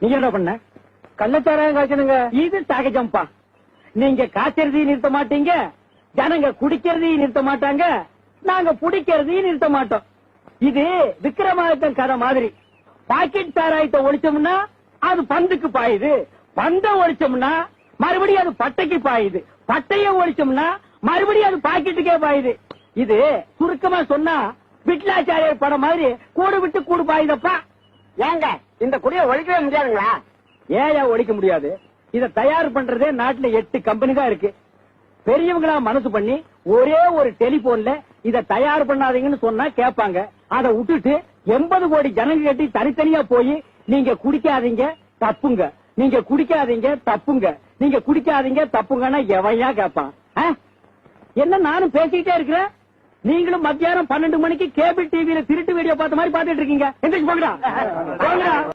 நீங்க என்ன பண்ண? கள்ளச்சாராயம் காய்ச்சணுங்க. இது சகஜம்பா. நீங்க காய்ச்சறதையும் நிறுத்த மாட்டீங்க, ஜனங்க குடிக்கிறதையும் நிறுத்த மாட்டாங்க, நாங்க புடிக்கிறதையும் நிறுத்த மாட்டோம். இது விக்ரமாதித்தன் கதை மாதிரி. பாக்கெட் சாராயத்தை ஒழிச்சோம்னா அது பந்துக்கு பாயுது, பந்த ஒழிச்சோம்னா மறுபடியும் அது பட்டைக்கு பாயுது, பட்டைய ஒழிச்சோம்னா மறுபடியும் அது பாக்கெட்டுக்கே பாயுது. இது சுருக்கமா சொன்னா விட்லாச்சாரியர் படம் மாதிரி கூடு விட்டு கூடு பாயுதப்பா. ஏங்க இந்த குடியை ஒழிக்கவே முடியாதுங்களா? ஏன் ஒழிக்க முடியாது? இத தயார் பண்றதே நாட்டுல 8 கம்பெனி தான் இருக்கு. பெரியவங்களா மனசு பண்ணி ஒரே ஒரு டெலிபோன்ல இத தயார் பண்ணாதீங்கன்னு சொன்னா கேட்பாங்க. அதை விட்டுட்டு 80 கோடி ஜனங்க கட்டி தனித்தனியா போய் நீங்க குடிக்காதீங்க தப்புங்க, நீங்க குடிக்காதீங்க தப்புங்க, நீங்க குடிக்காதீங்க தப்புங்கன்னா எவையா கேட்பான்? என்ன நானும் பேசிக்கிட்டே இருக்கிறேன், நீங்களும் மத்தியானம் 12 மணிக்கு கேபிள் டிவியில திருட்டு வீடியோ பார்த்த மாதிரி பாத்துட்டு இருக்கீங்க. எந்திரிச்சு போங்கடா.